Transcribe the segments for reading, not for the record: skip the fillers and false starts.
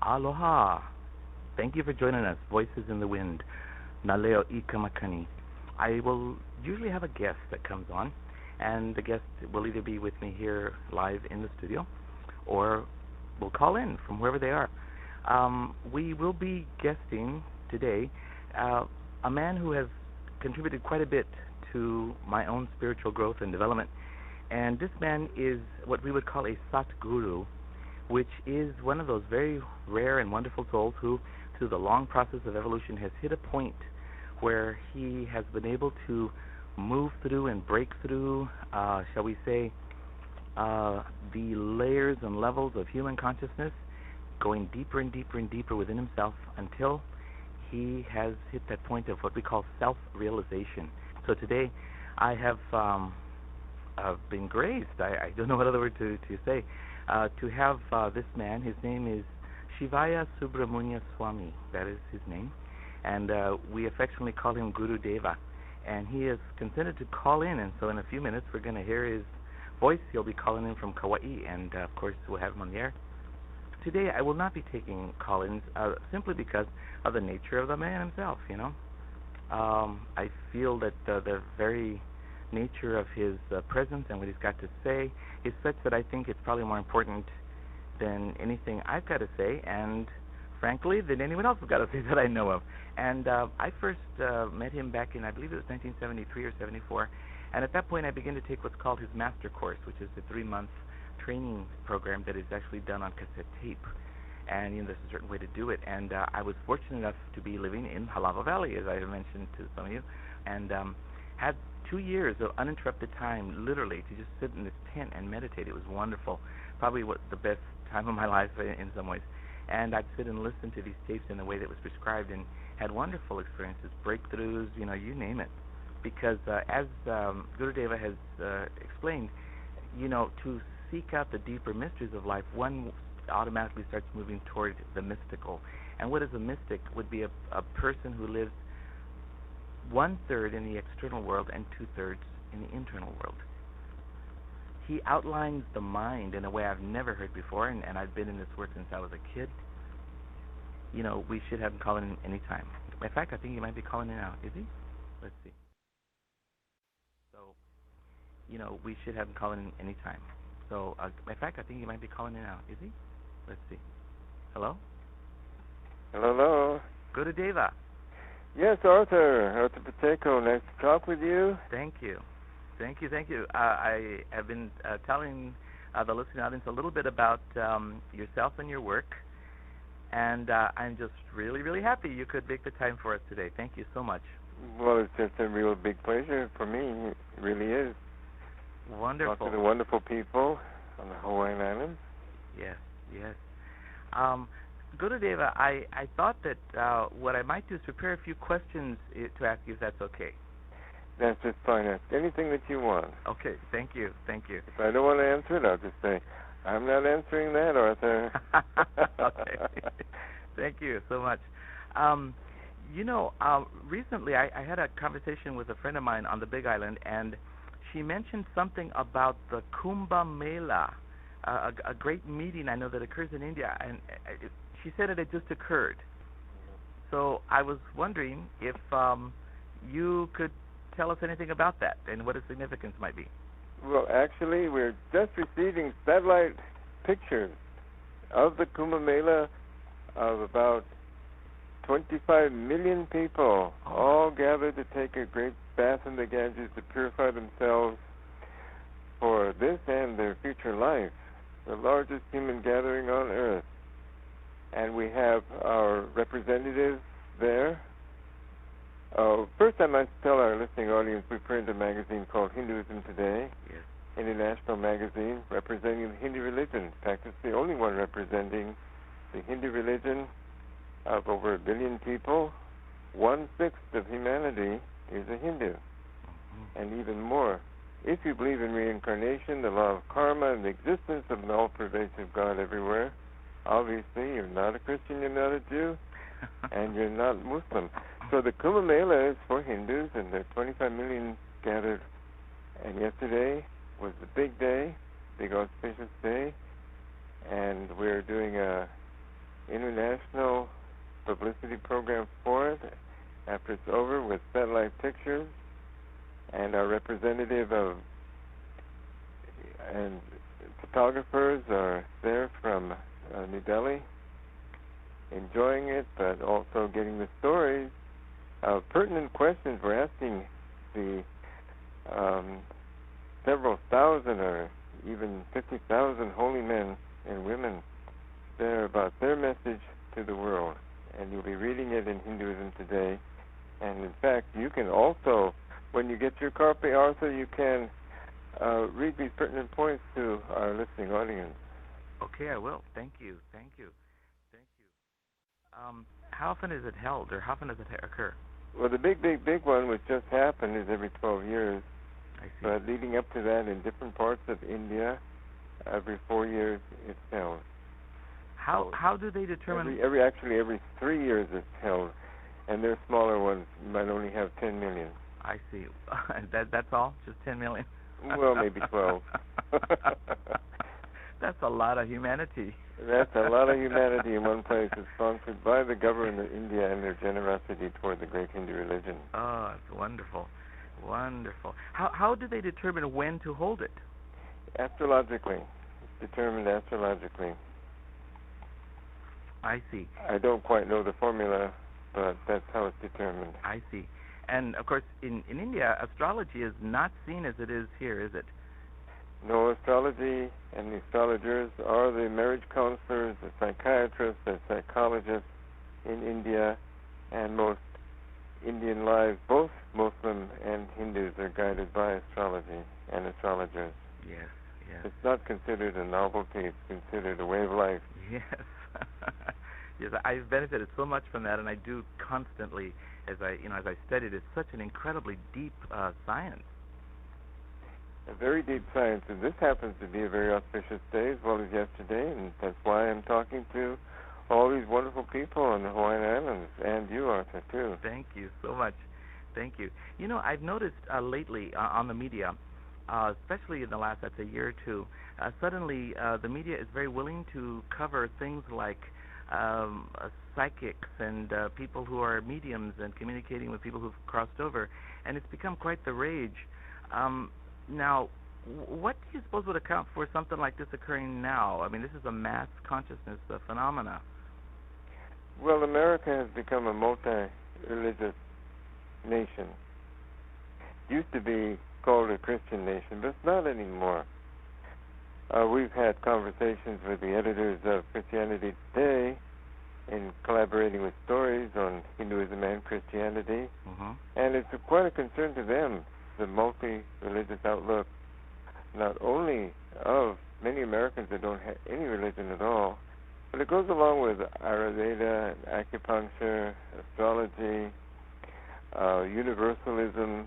Aloha. Thank you for joining us, Voices in the Wind. Naleo Ikamakani. I will usually have a guest that comes on, and the guest will either be with me here live in the studio, or will call in from wherever they are. We will be guesting today a man who has contributed quite a bit to my own spiritual growth and development. And this man is what we would call a Satguru, which is one of those very rare and wonderful souls who, through the long process of evolution, has hit a point where he has been able to move through and break through, shall we say, the layers and levels of human consciousness, going deeper and deeper and deeper within himself until he has hit that point of what we call self-realization. So today I have been graced, I don't know what other word to say, to have this man. His name is Sivaya Subramuniyaswami. That is his name. And we affectionately call him Gurudeva. And he has consented to call in, and so in a few minutes we're going to hear his voice. He'll be calling in from Kaua'i, and of course we'll have him on the air. Today I will not be taking call-ins simply because of the nature of the man himself, you know. I feel that the very nature of his presence and what he's got to say is such that I think it's probably more important than anything I've got to say, and frankly, than anyone else has got to say that I know of. And I first met him back in, I believe it was 1973 or 74, and at that point I began to take what's called his master course, which is the 3-month training program that is actually done on cassette tape. And you know, there's a certain way to do it. And I was fortunate enough to be living in Halava Valley, as I mentioned to some of you, and had 2 years of uninterrupted time, literally, to just sit in this tent and meditate. It was wonderful. Probably the best time of my life in some ways. And I'd sit and listen to these tapes in the way that was prescribed, and had wonderful experiences, breakthroughs, you know, you name it. Because as Gurudeva has explained, you know, to seek out the deeper mysteries of life, one automatically starts moving toward the mystical. And what is a mystic would be a person who lives 1/3 in the external world and 2/3 in the internal world. He outlines the mind in a way I've never heard before, and I've been in this work since I was a kid. You know, we should have him call in any time. In fact, I think he might be calling in now. Is he? Let's see. So, you know, we should have him call in any time. So, in fact, I think he might be calling in now. Is he? Let's see. Hello? Hello. Gurudeva. Yes, Arthur Pacheco. Nice to talk with you. Thank you. I have been telling the listening audience a little bit about yourself and your work, and I'm just really, really happy you could make the time for us today. Thank you so much. Well, it's just a real big pleasure for me. It really is. Wonderful. Talk to the wonderful people on the Hawaiian Islands. Yes. Gurudeva, I thought that what I might do is prepare a few questions to ask you, if that's okay. That's just fine. Ask anything that you want. Okay, thank you. If I don't want to answer it, I'll just say, I'm not answering that, Arthur. Okay. Thank you so much. You know, recently I had a conversation with a friend of mine on the Big Island, and she mentioned something about the Kumbh Mela, a great meeting I know that occurs in India, and she said it had just occurred. So I was wondering if you could tell us anything about that and what its significance might be. Well, actually, we're just receiving satellite pictures of the Kumbh Mela of about 25 million people, all gathered to take a great bath in the Ganges to purify themselves for this and their future life, the largest human gathering on earth. And we have our representatives there. First, I must tell our listening audience we printed a magazine called Hinduism Today, yes, international magazine representing the Hindu religion. In fact, it's the only one representing the Hindu religion of over 1 billion people. 1/6 of humanity is a Hindu, and even more. If you believe in reincarnation, the law of karma, and the existence of an all-pervasive God everywhere, obviously you're not a Christian, you're not a Jew, and you're not Muslim. So the Kumbh Mela is for Hindus, and there are 25 million gathered. And yesterday was the big day, big auspicious day, and we're doing a international publicity program for it after it's over with satellite pictures, and our representative and photographers are there from New Delhi enjoying it, but also getting the stories. Pertinent questions we're asking the several thousand or even 50,000 holy men and women there about their message to the world. And you'll be reading it in Hinduism Today. And in fact, you can also, when you get your copy, Arthur, you can read these pertinent points to our listening audience. Okay, I will. Thank you. How often is it held, or how often does it occur? Well, the big one, which just happened, is every 12 years. I see. But leading up to that, in different parts of India, every 4 years it's held. How do they determine? Every 3 years it's held, and their smaller ones might only have 10 million. I see. That's all? Just 10 million? Well, maybe 12. That's a lot of humanity. That's a lot of humanity in one place. It's sponsored by the government of India and their generosity toward the great Hindu religion. Oh, it's wonderful. Wonderful. How do they determine when to hold it? Astrologically. It's determined astrologically. I see. I don't quite know the formula, but that's how it's determined. I see. And, of course, in India, astrology is not seen as it is here, is it? No, astrology and the astrologers are the marriage counselors, the psychiatrists, the psychologists in India, and most Indian lives, both Muslim and Hindus, are guided by astrology and astrologers. Yes. It's not considered a novelty, it's considered a way of life. Yes. Yes, I've benefited so much from that, and I do constantly as I studied. It's such an incredibly deep science. A very deep science, and this happens to be a very auspicious day as well as yesterday, and that's why I'm talking to all these wonderful people on the Hawaiian Islands, and you, Arthur, too. Thank you so much. Thank you. You know, I've noticed lately on the media, especially in the last, I'd say, year or two, suddenly the media is very willing to cover things like psychics and people who are mediums and communicating with people who've crossed over, and it's become quite the rage. Now, what do you suppose would account for something like this occurring now? I mean, this is a mass consciousness phenomena. Well, America has become a multi-religious nation. It used to be called a Christian nation, but it's not anymore. We've had conversations with the editors of Christianity Today in collaborating with stories on Hinduism and Christianity, and it's quite a concern to them, the multi-religious outlook, not only of many Americans that don't have any religion at all, but it goes along with Ayurveda, acupuncture, astrology, universalism.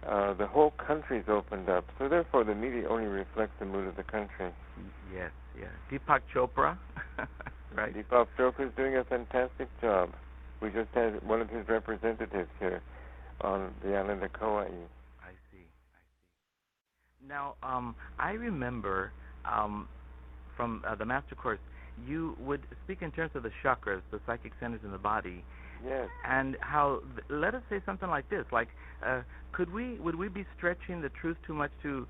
The whole country's opened up, so therefore the media only reflects the mood of the country. Yes. Deepak Chopra, right? Deepak Chopra is doing a fantastic job. We just had one of his representatives here on the island of Kaua'i. I see. Now, I remember from the Master Course, you would speak in terms of the chakras, the psychic centers in the body. Yes. And how, let us say something like this, like, would we be stretching the truth too much to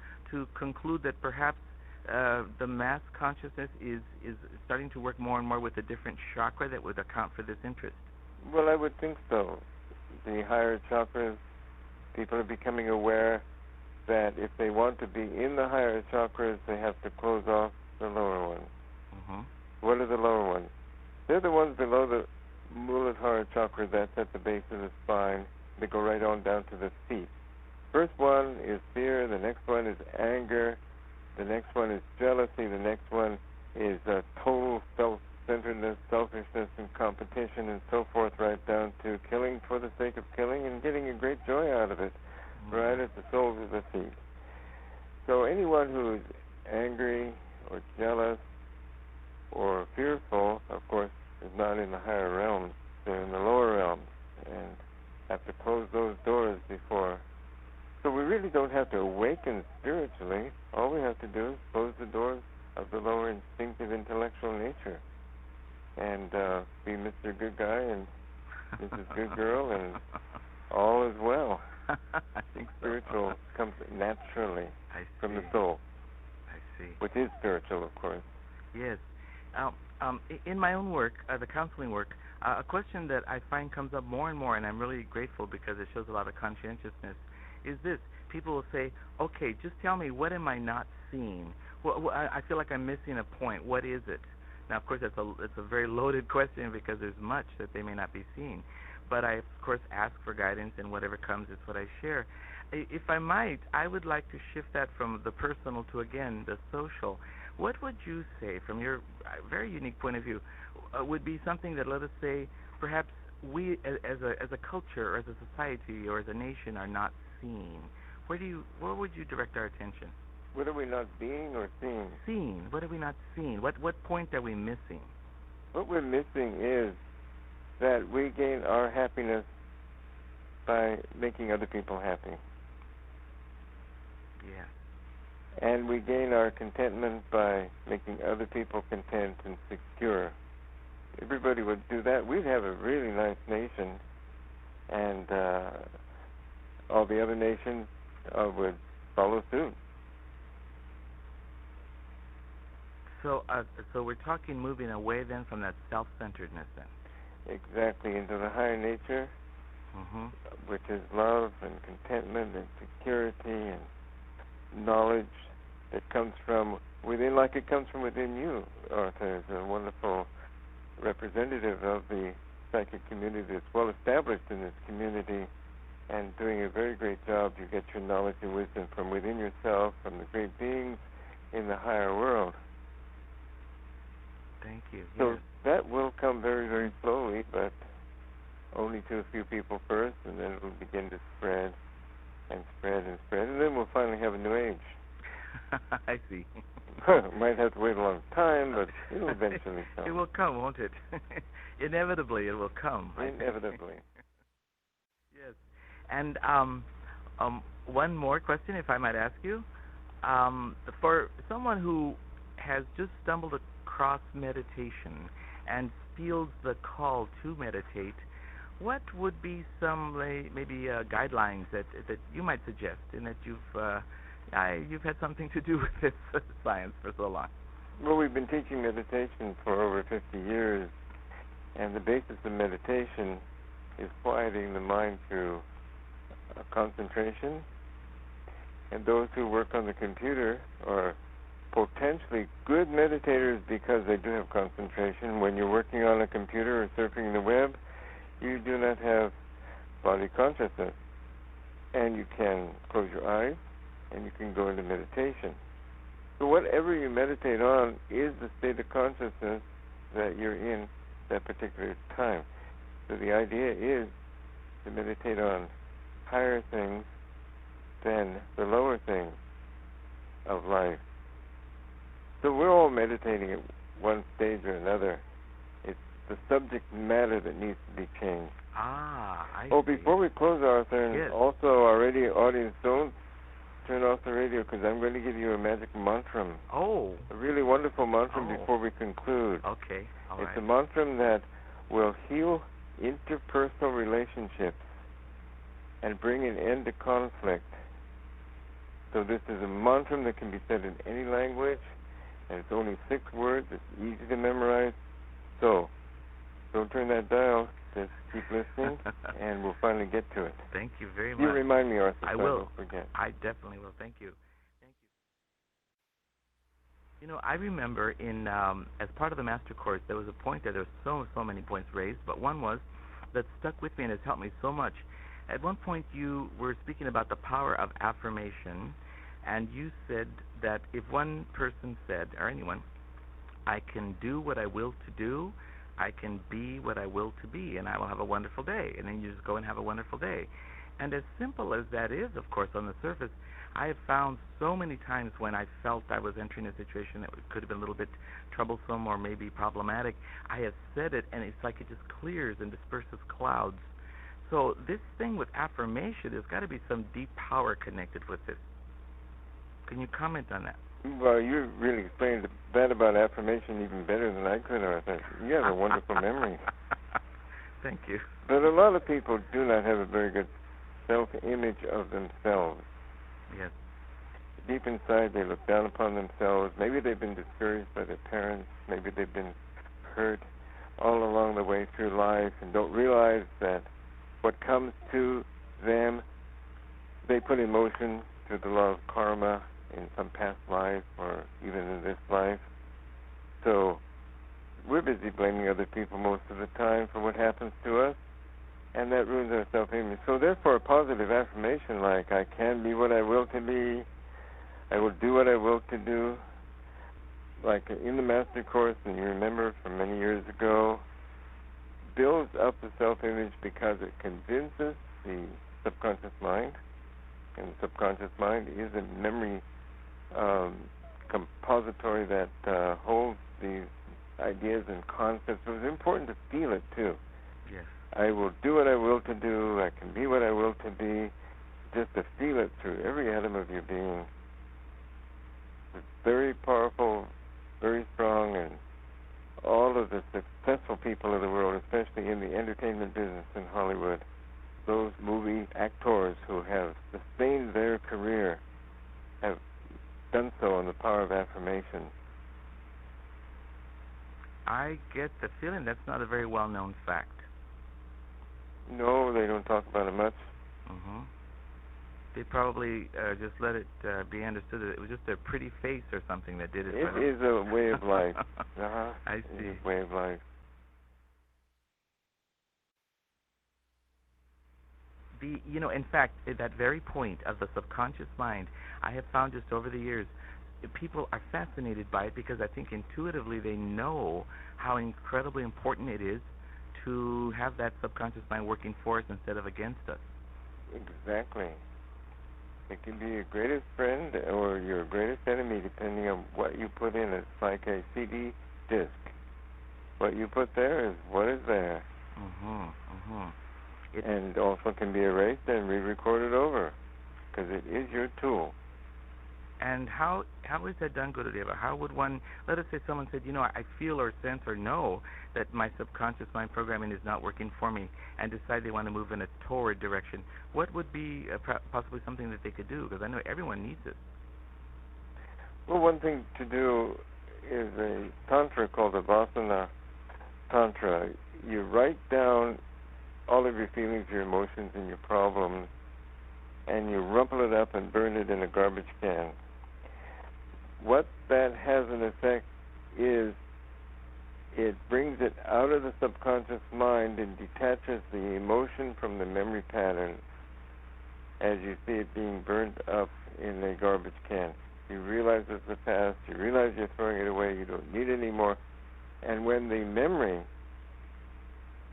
conclude that perhaps the mass consciousness is starting to work more and more with a different chakra that would account for this interest? Well, I would think so. The higher chakras, people are becoming aware that if they want to be in the higher chakras, they have to close off the lower ones. What are the lower ones? They're the ones below the Muladhara chakra, that's at the base of the spine. They go right on down to the feet. First one is fear, the next one is anger, the next one is jealousy, the next one is total self-centeredness, selfishness, and competition, and so forth, right down to killing for the sake of killing and getting a great joy out of it, right at the soles of the feet. So anyone who is angry or jealous or fearful, of course, is not in the higher realms. They're in the lower realms and have to close those doors before. So we really don't have to awaken spiritually. All we have to do is close the doors of the lower instinctive intellectual nature. and be Mr. Good Guy and Mrs. Good Girl, and all is well. I think spiritual comes naturally from the see. soul. I see. Which is spiritual, of course. Yes. In my own work, the counseling work, a question that I find comes up more and more, and I'm really grateful because it shows a lot of conscientiousness, is this. People will say, okay, just tell me, what am I not seeing? Well, I feel like I'm missing a point. What is it? Now, of course, it's a very loaded question because there's much that they may not be seeing. But I, of course, ask for guidance, and whatever comes is what I share. If I might, I would like to shift that from the personal to, again, the social. What would you say, from your very unique point of view, would be something that, let us say, perhaps we as a culture or as a society or as a nation are not seeing? Where would you direct our attention? What are we not being or seeing? Seeing. What are we not seeing? What point are we missing? What we're missing is that we gain our happiness by making other people happy. Yes. And we gain our contentment by making other people content and secure. Everybody would do that. We'd have a really nice nation, and all the other nations would follow suit. So we're talking moving away then from that self-centeredness then. Exactly, into the higher nature, which is love and contentment and security and knowledge that comes from within, like it comes from within you. Arthur is a wonderful representative of the psychic community that's well established in this community and doing a very great job to get your knowledge and wisdom from within yourself, from the great beings in the higher world. Thank you. So yes. that will come very, very slowly, but only to a few people first, and then it will begin to spread and spread and spread, and then we'll finally have a new age. I see. Might have to wait a long time, but it will eventually come. It will come, won't it? Inevitably, it will come. Inevitably. Yes. And one more question, if I might ask you. For someone who has just stumbled across meditation and feels the call to meditate, what would be some maybe guidelines that you might suggest, in that you've had something to do with this science for so long? Well, we've been teaching meditation for over 50 years, and the basis of meditation is quieting the mind through concentration. And those who work on the computer are potentially good meditators because they do have concentration. When you're working on a computer or surfing the web, you do not have body consciousness, and you can close your eyes and you can go into meditation. So whatever you meditate on is the state of consciousness that you're in that particular time. So the idea is to meditate on higher things than the lower things of life. So we're all meditating at one stage or another. It's the subject matter that needs to be changed. I see. Before we close, Arthur, and yes. Also our radio audience, don't turn off the radio, because I'm going to give you a magic mantra. Oh. A really wonderful mantra before we conclude. Okay. All it's right. a mantra that will heal interpersonal relationships and bring an end to conflict. So this is a mantra that can be said in any language, and it's only 6 words. It's easy to memorize. So don't turn that dial. Just keep listening, and we'll finally get to it. Thank you very much. You remind me, Arthur. I will. will. I won't forget. I definitely will. Thank you. You know, I remember in as part of the master course, there was a point there were so many points raised, but one was that stuck with me and has helped me so much. At one point, you were speaking about the power of affirmation, and you said that if one person said, or anyone, I can do what I will to do, I can be what I will to be, and I will have a wonderful day. And then you just go and have a wonderful day. And as simple as that is, of course, on the surface, I have found so many times when I felt I was entering a situation that could have been a little bit troublesome or maybe problematic, I have said it, and it's like it just clears and disperses clouds. So this thing with affirmation, there's got to be some deep power connected with this. Can you comment on that? Well, you really explained that about affirmation even better than I could have. You have a wonderful memory. Thank you. But a lot of people do not have a very good self-image of themselves. Yes. Deep inside, they look down upon themselves. Maybe they've been discouraged by their parents. Maybe they've been hurt all along the way through life and don't realize that what comes to them, they put in motion through the law of karma in some past life or even in this life. So we're busy blaming other people most of the time for what happens to us, and that ruins our self-image. So therefore, a positive affirmation like, I can be what I will to be, I will do what I will to do, like in the Master Course, and you remember from many years ago, builds up the self-image because it convinces the subconscious mind, and the subconscious mind is a memory compository that holds these ideas and concepts. So it's important to feel it too. Yes. I will do what I will to do, I can be what I will to be, just to feel it through every atom of your being. It's very powerful, very strong, and all of the successful people of the world, especially in the entertainment business in Hollywood, those movie actors who have sustained their career have done so on the power of affirmation. I get the feeling that's not a very well-known fact. No, they don't talk about it much. Mm-hmm. They probably just let it be understood that it was just a pretty face or something that did it. It is a way of life. I see. It's a way of life. In fact, at that very point of the subconscious mind, I have found just over the years, people are fascinated by it because I think intuitively they know how incredibly important it is to have that subconscious mind working for us instead of against us. Exactly. It can be your greatest friend or your greatest enemy depending on what you put in. It's like a CD disc. What you put there is what is there. Mm-hmm. Mm-hmm. And also can be erased and re-recorded over because it is your tool. And how is that done, Gurudeva? How would one, let us say someone said, I feel or sense or know that my subconscious mind programming is not working for me and decide they want to move in a toward direction. What would be possibly something that they could do? Because I know everyone needs it. Well, one thing to do is a tantra called the Vasana Tantra. You write down all of your feelings, your emotions, and your problems, and you rumple it up and burn it in a garbage can. What that has an effect is it brings it out of the subconscious mind and detaches the emotion from the memory pattern as you see it being burned up in a garbage can. You realize it's the past, you realize you're throwing it away, you don't need it anymore, and when the memory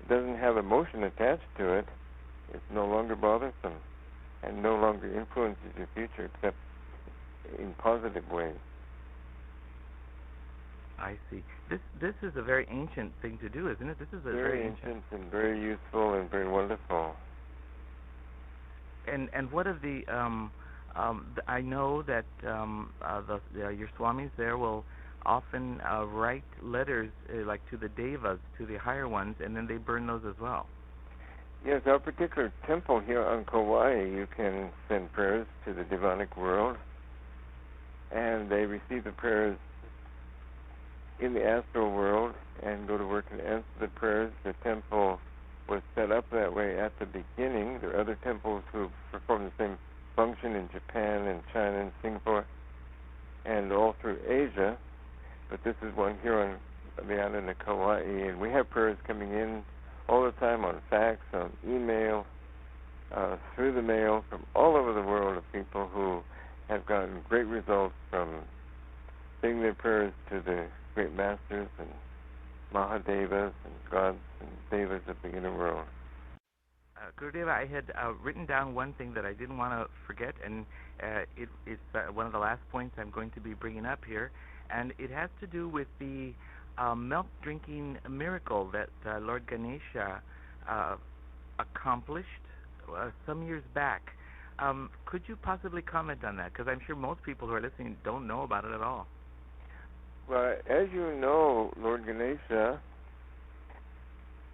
doesn't have emotion attached to it, it's no longer bothersome and no longer influences your future except in positive ways. I see. This is a very ancient thing to do, isn't it? This is a very ancient and very useful and very wonderful. And what of the I know that your swamis there will often write letters like to the devas, to the higher ones, and then they burn those as well. Yes, our particular temple here on Kaua'i, you can send prayers to the demonic world, and they receive the prayers in the astral world and go to work and answer the prayers. The temple was set up that way at the beginning. There are other temples who perform the same function in Japan and China and Singapore and all through Asia, but this is one here on the island of Kaua'i, and we have prayers coming in all the time on fax, on email, through the mail from all over the world of people who have gotten great results from saying their prayers to the great masters and Mahadevas and gods and devas of the inner world. Gurudeva, I had written down one thing that I didn't want to forget, and it's one of the last points I'm going to be bringing up here, and it has to do with the milk drinking miracle that Lord Ganesha accomplished some years back. Could you possibly comment on that? Because I'm sure most people who are listening don't know about it at all. Well, as you know, Lord Ganesha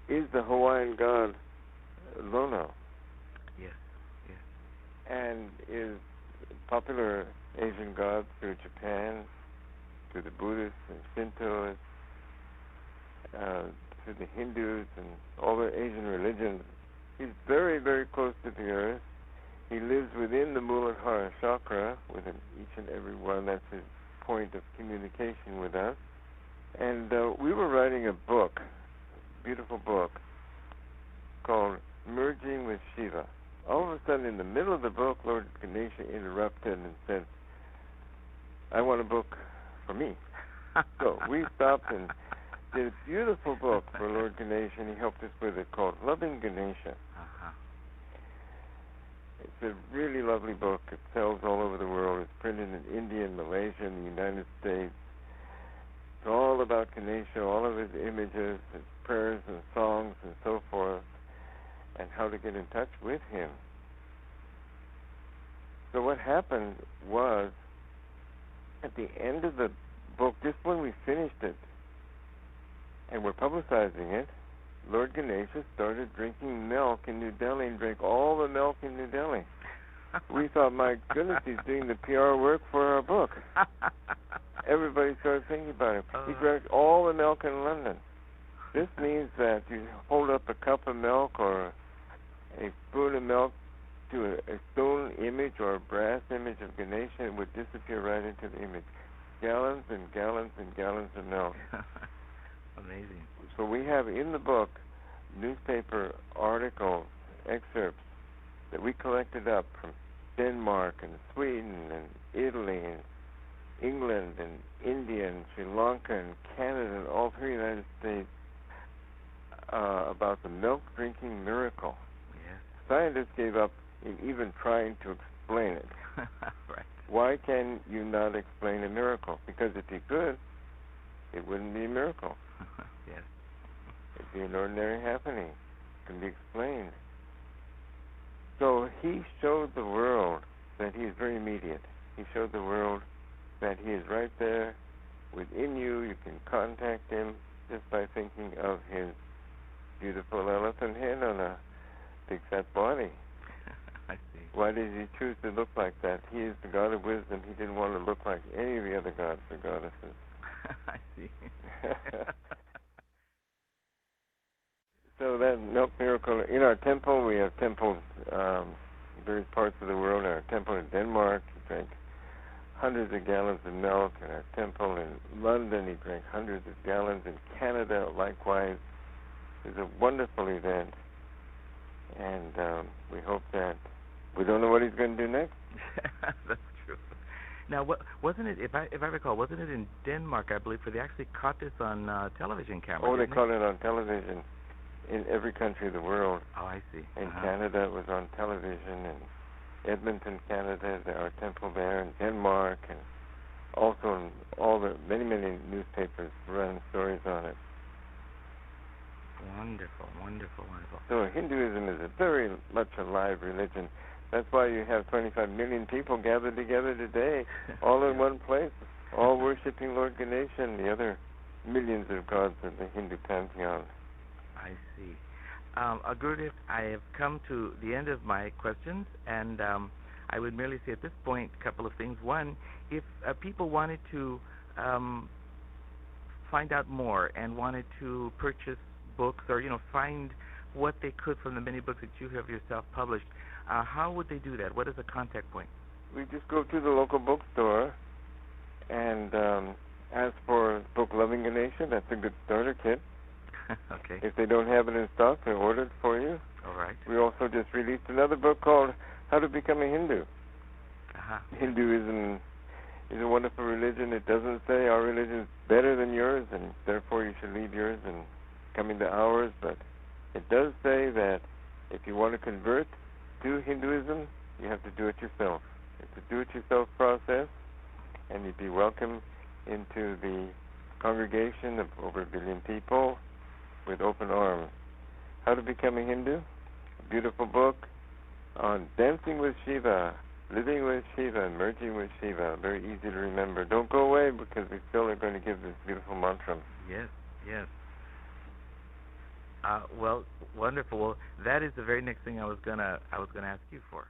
is the Hawaiian god Lono. Yes, yes. And is popular Asian god through Japan, through the Buddhists and Shintoists, through the Hindus and all the Asian religions. He's very, very close to the earth. He lives within the Muladhara chakra, within each and every one. That's his point of communication with us. And we were writing a book, a beautiful book, called Merging with Shiva. All of a sudden, in the middle of the book, Lord Ganesha interrupted and said, I want a book for me. So we stopped and did a beautiful book for Lord Ganesha, and he helped us with it, called Loving Ganesha. It's a really lovely book. It sells all over the world. It's printed in India and Malaysia and the United States. It's all about Ganesha, all of his images, his prayers and songs and so forth, and how to get in touch with him. So what happened was, at the end of the book, just when we finished it, and we're publicizing it, Lord Ganesha started drinking milk in New Delhi and drank all the milk in New Delhi. We thought, my goodness, he's doing the PR work for our book. Everybody started thinking about him. He drank all the milk in London. This means that you hold up a cup of milk or a spoon of milk to a stone image or a brass image of Ganesha, it would disappear right into the image. Gallons and gallons and gallons of milk. Amazing. So we have in the book newspaper articles, excerpts that we collected up from Denmark and Sweden and Italy and England and India and Sri Lanka and Canada and all through the United States about the milk drinking miracle. Yes. Scientists gave up in even trying to explain it. Right. Why can you not explain a miracle? Because if you could, it wouldn't be a miracle. Yes. It'd be an ordinary happening. It can be explained. So he showed the world that he is very immediate. He showed the world that he is right there within you. You can contact him just by thinking of his beautiful elephant head on a big fat body. I see. Why did he choose to look like that? He is the God of wisdom. He didn't want to look like any of the other gods or goddesses. I see. So that milk miracle, in our temple, we have temples in various parts of the world. In our temple in Denmark, he drank hundreds of gallons of milk. In our temple in London, he drank hundreds of gallons. In Canada, likewise. It was a wonderful event. And we hope that, we don't know what he's going to do next. That's true. Now, wasn't it, if I recall, wasn't it in Denmark, I believe, where they actually caught this on television camera? Oh, they caught it on television in every country of the world. Oh, I see. In Canada, it was on television. In Edmonton, Canada, our temple there. In Denmark, and also in all the many newspapers run stories on it. Wonderful, wonderful, wonderful. So Hinduism is a very much alive religion. That's why you have 25 million people gathered together today, all in one place, all worshiping Lord Ganesha and the other millions of gods of the Hindu pantheon. I see. Gurudev, I have come to the end of my questions, and I would merely say at this point a couple of things. One, if people wanted to find out more and wanted to purchase books or, find what they could from the many books that you have yourself published, how would they do that? What is the contact point? We just go to the local bookstore and ask for book Loving Ganesha. That's a good starter kit. Okay. If they don't have it in stock, they order it for you. All right. We also just released another book called How to Become a Hindu. Hinduism is a wonderful religion. It doesn't say our religion is better than yours and therefore you should leave yours and come into ours, but it does say that if you want to convert to Hinduism, you have to do it yourself. It's a do-it-yourself process, and you'd be welcome into the congregation of over 1 billion people with open arms. How to Become a Hindu, a beautiful book, on Dancing with Shiva, Living with Shiva, Merging with Shiva. Very easy to remember. Don't go away because we still are going to give this beautiful mantra. Yes, yes. Well, wonderful. Well, that is the very next thing I was gonna ask you for.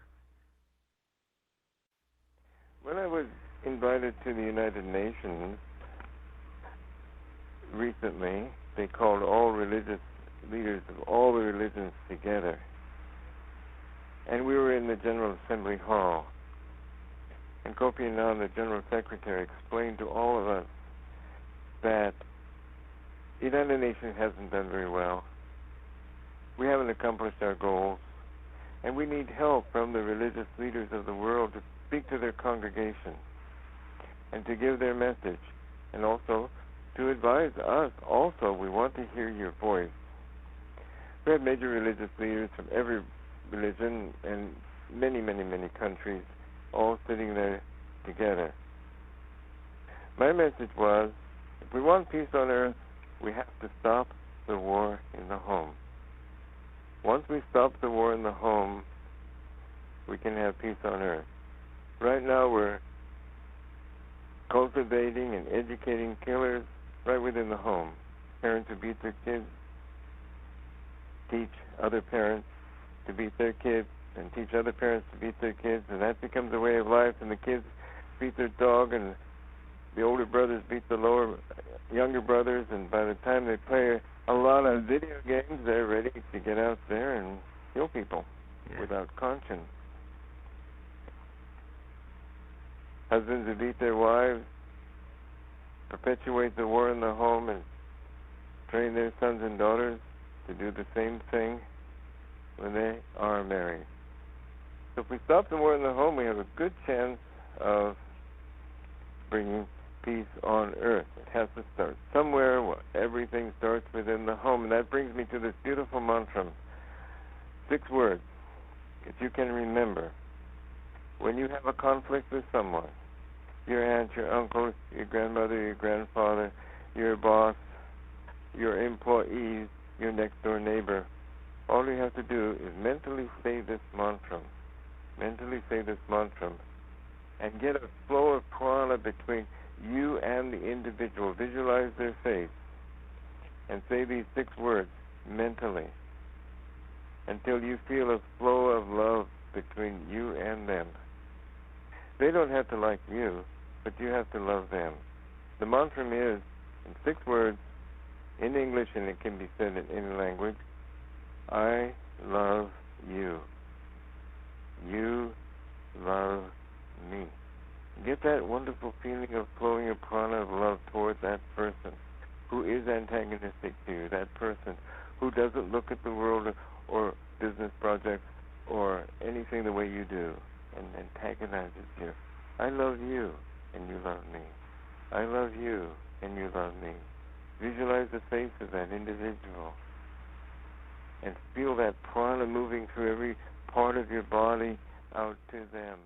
When I was invited to the United Nations recently, they called all religious leaders of all the religions together. And we were in the General Assembly Hall. And Kofi Annan, the General Secretary, explained to all of us that the United Nations hasn't done very well. We haven't accomplished our goals. And we need help from the religious leaders of the world to speak to their congregation and to give their message. And also to advise us. Also, we want to hear your voice. We have major religious leaders from every religion and many, many, many countries all sitting there together. My message was, if we want peace on earth, we have to stop the war in the home. Once we stop the war in the home, we can have peace on earth. Right now we're cultivating and educating killers right within the home. Parents who beat their kids teach other parents to beat their kids and teach other parents to beat their kids, and that becomes a way of life, and the kids beat their dog, and the older brothers beat the younger brothers, and by the time they play a lot of video games, they're ready to get out there and kill people without conscience. Husbands who beat their wives perpetuate the war in the home and train their sons and daughters to do the same thing when they are married. So if we stop the war in the home, we have a good chance of bringing peace on earth. It has to start somewhere. Everything starts within the home. And that brings me to this beautiful mantra. 6 words that you can remember. When you have a conflict with someone, your aunt, your uncle, your grandmother, your grandfather, your boss, your employees, your next door neighbor, all you have to do is mentally say this mantra. Mentally say this mantra and get a flow of prana between you and the individual. Visualize their face and say these 6 words mentally until you feel a flow of love between you and them. They don't have to like you, but you have to love them. The mantra is, in 6 words, in English, and it can be said in any language, I love you. You love me. Get that wonderful feeling of flowing of prana of love towards that person who is antagonistic to you, that person who doesn't look at the world or business projects or anything the way you do and antagonizes you. I love you and you love me. I love you and you love me. Visualize the face of that individual and feel that prana moving through every part of your body out to them.